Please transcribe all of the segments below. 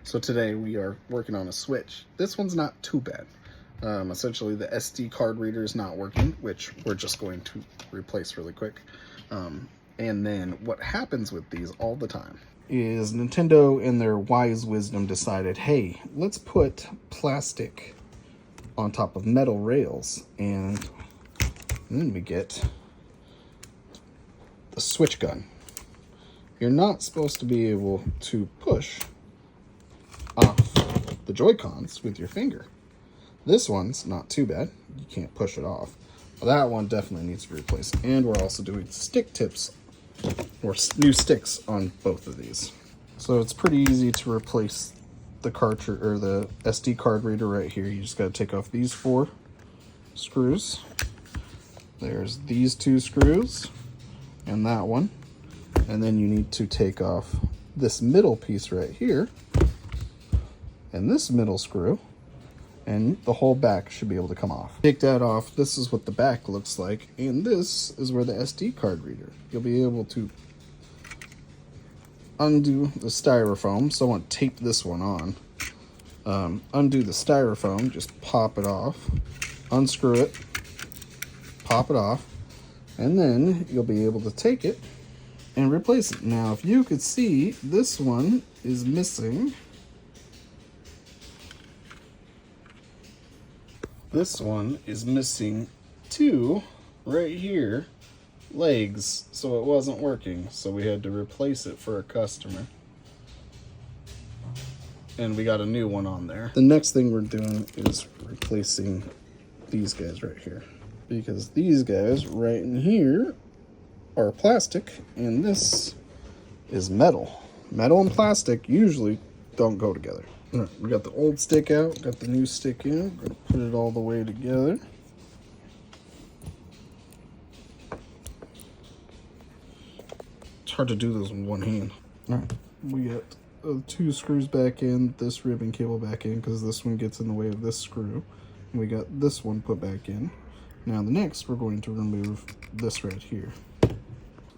So today we are working on a switch. This one's not too bad. Essentially the SD card reader is not working, which we're just going to replace really quick. And then what happens with these all the time is Nintendo in their wise wisdom decided, hey, let's put plastic on top of metal rails. And then we get the switch gun. You're not supposed to be able to push off the Joy-Cons with your finger. This one's not too bad. You can't push it off. That one definitely needs to be replaced. And we're also doing stick tips or new sticks on both of these. So it's pretty easy to replace the cartridge or the SD card reader right here. You just got to take off these 4 screws. There's these 2 screws and that one. And then you need to take off this middle piece right here and this middle screw, and the whole back should be able to come off. Take that off. This is what the back looks like, and this is where the SD card reader. You'll be able to undo the styrofoam. Someone taped this one on. Undo the styrofoam, just pop it off, unscrew it, pop it off, and then you'll be able to take it and replace it. Now, if you could see, this one is missing. This one is missing 2 right here legs, so it wasn't working. So we had to replace it for a customer. And we got a new one on there. The next thing we're doing is replacing these guys right here, because these guys right in here are plastic and this is metal. Metal and plastic usually don't go together. All right, we got the old stick out, got the new stick in. We're gonna put it all the way together. It's hard to do this in one hand. All right, we got 2 screws back in, this ribbon cable back in because this one gets in the way of this screw. And we got this one put back in. Now the next, we're going to remove this right here.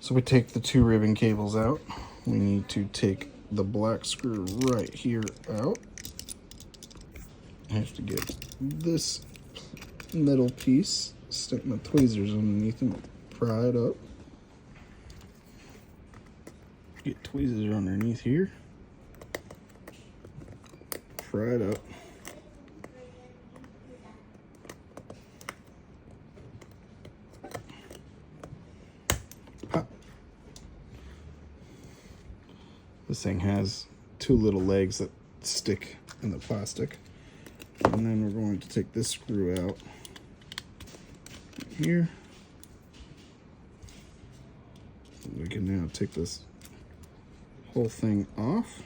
So we take the 2 ribbon cables out. We need to take the black screw right here out. I have to get this metal piece, stick my tweezers underneath and pry it up. Get tweezers underneath here, pry it up. Pop. This thing has 2 little legs that stick in the plastic. And then we're going to take this screw out right here. We can now take this whole thing off,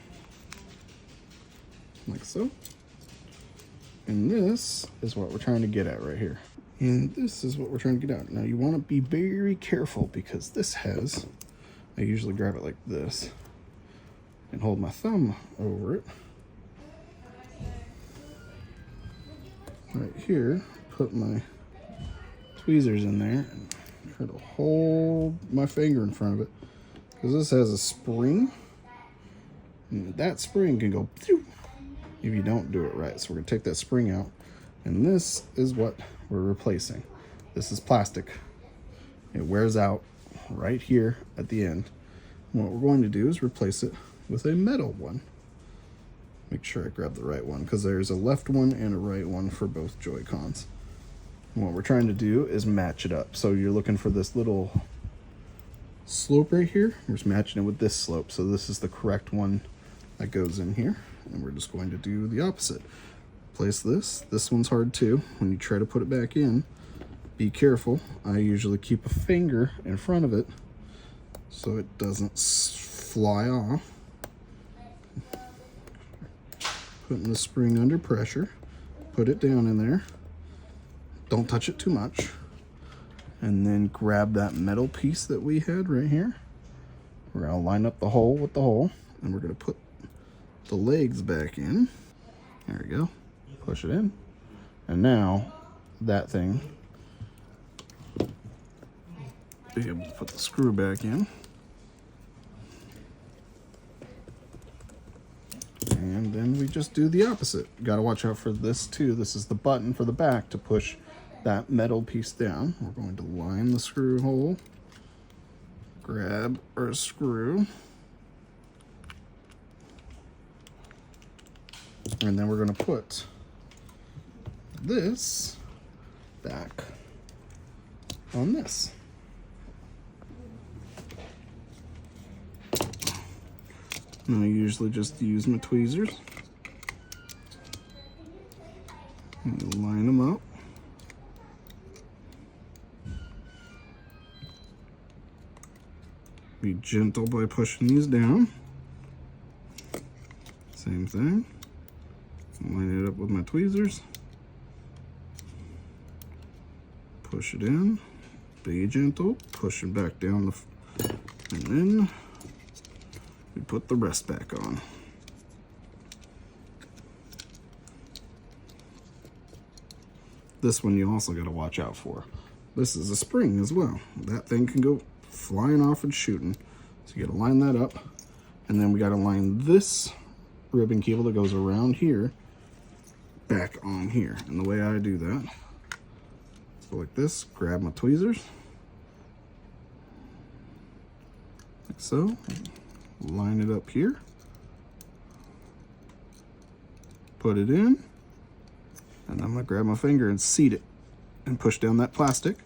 like so. And this is what we're trying to get at right here. And this is what we're trying to get at. Now you want to be very careful because this has, I usually grab it like this and hold my thumb over it. Right here, put my tweezers in there and try to hold my finger in front of it because this has a spring, and that spring can go if you don't do it right. So we're gonna take that spring out, and this is what we're replacing. This is plastic. It wears out right here at the end. And what we're going to do is replace it with a metal one. Make sure I grab the right one because there's a left one and a right one for both Joy-Cons. And what we're trying to do is match it up. So you're looking for this little slope right here. We're just matching it with this slope. So this is the correct one that goes in here. And we're just going to do the opposite. Place this. This one's hard too. When you try to put it back in, be careful. I usually keep a finger in front of it so it doesn't fly off. Putting the spring under pressure, put it down in there, don't touch it too much, and then grab that metal piece that we had right here. We're gonna line up the hole with the hole, and we're gonna put the legs back in. There we go, push it in, and now that thing, be able to put the screw back in. And then we just do the opposite. Got to watch out for this too. This is the button for the back to push that metal piece down. We're going to line the screw hole, grab our screw, and then we're going to put this back on this. And I usually just use my tweezers and line them up. Be gentle by pushing these down. Same thing. Line it up with my tweezers. Push it in. Be gentle. Push it back down. And then we put the rest back on. This one you also got to watch out for. This is a spring as well. That thing can go flying off and shooting. So you got to line that up. And then we got to line this ribbon cable that goes around here back on here. And the way I do that, go like this, grab my tweezers, like so, line it up here, put it in, and I'm gonna grab my finger and seat it and push down that plastic,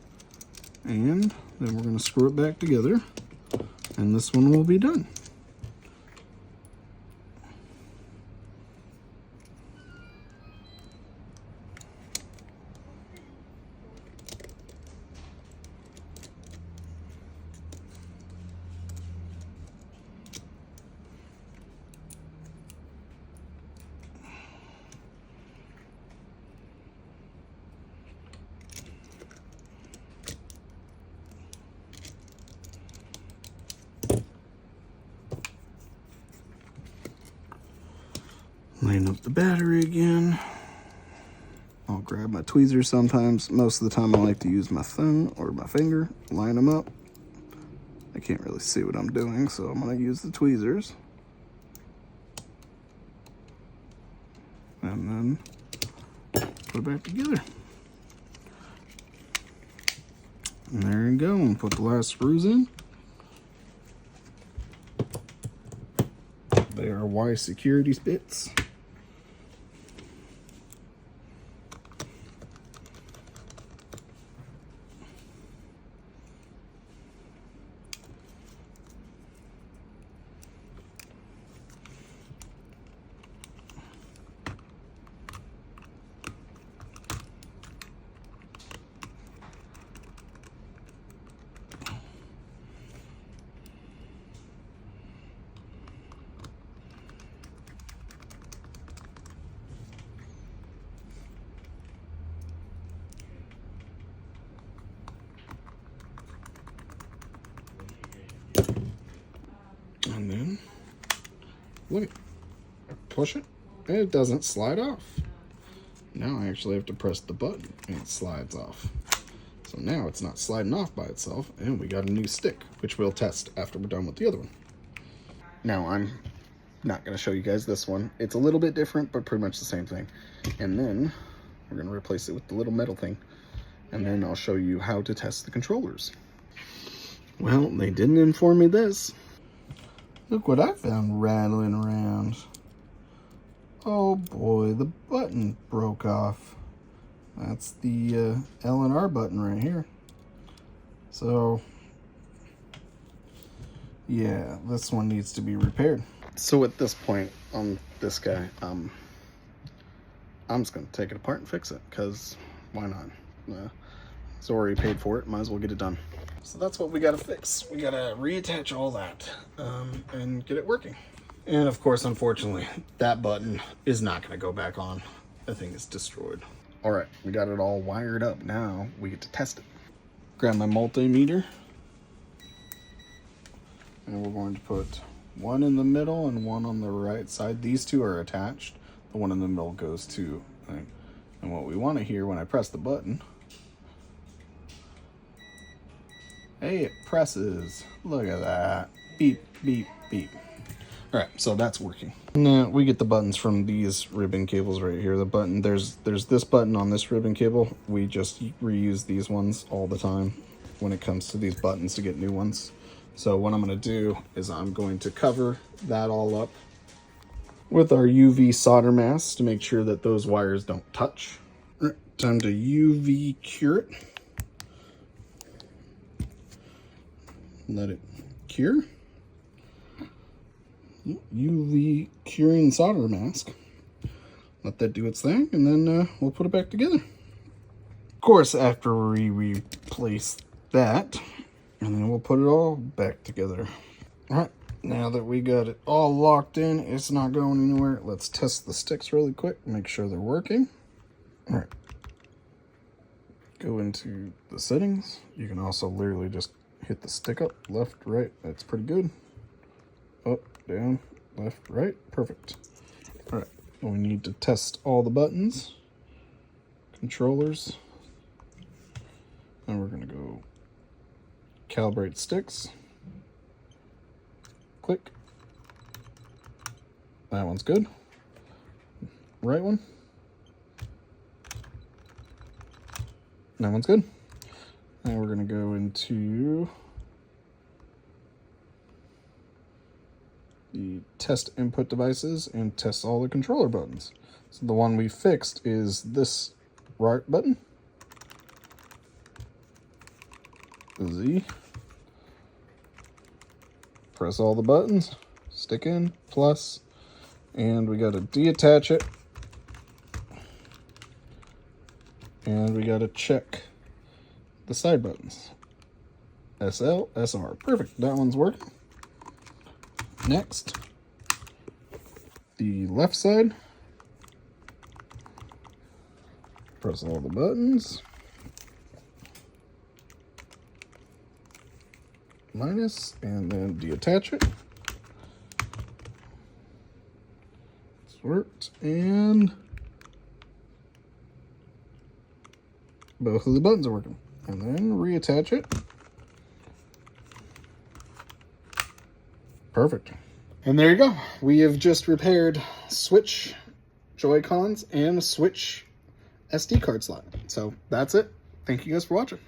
and then we're gonna screw it back together, and this one will be done. Line up the battery again. I'll grab my tweezers sometimes. Most of the time I like to use my thumb or my finger, line them up. I can't really see what I'm doing, so I'm gonna use the tweezers. And then put it back together. And there you go, and put the last screws in. They are Y security bits. And then, look, push it, and it doesn't slide off. Now I actually have to press the button, and it slides off. So now it's not sliding off by itself, and we got a new stick, which we'll test after we're done with the other one. Now I'm not going to show you guys this one. It's a little bit different, but pretty much the same thing. And then we're going to replace it with the little metal thing, and then I'll show you how to test the controllers. Well, they didn't inform me this. Look what I found rattling around. Oh boy, the button broke off. That's the L and R button right here. So, yeah, this one needs to be repaired. So at this point on this guy, I'm just gonna take it apart and fix it, because why not? It's already paid for it, might as well get it done. So that's what we gotta fix. We gotta reattach all that and get it working. And of course, unfortunately, that button is not gonna go back on. The thing is destroyed. All right, we got it all wired up. Now we get to test it. Grab my multimeter. And we're going to put one in the middle and one on the right side. These two are attached. The one in the middle goes to, and what we want to hear when I press the button, hey, it presses. Look at that. Beep, beep, beep. All right, so that's working. Now we get the buttons from these ribbon cables right here. The button, there's this button on this ribbon cable. We just reuse these ones all the time when it comes to these buttons to get new ones. So what I'm gonna do is I'm going to cover that all up with our UV solder mask to make sure that those wires don't touch. All right, time to UV cure it. Let it cure. UV curing solder mask. Let that do its thing, and then we'll put it back together. Of course, after we replace that, and then we'll put it all back together. All right, now that we got it all locked in, it's not going anywhere. Let's test the sticks really quick, make sure they're working. All right, go into the settings. You can also literally just hit the stick up, left, right. That's pretty good. Up, down, left, right. Perfect. All right, we need to test all the buttons, controllers, and we're gonna go calibrate sticks. Click. That one's good. Right one. That one's good. Now we're gonna go into the test input devices and test all the controller buttons. So the one we fixed is this right button, Z. Press all the buttons, stick in, plus, and we gotta deattach it, and we gotta check the side buttons. SL, SR, perfect, that one's working. Next, the left side. Press all the buttons. Minus, and then deattach it. It's worked, and both of the buttons are working. And then reattach it. Perfect. And there you go. We have just repaired Switch Joy-Cons and Switch SD card slot. So that's it. Thank you guys for watching.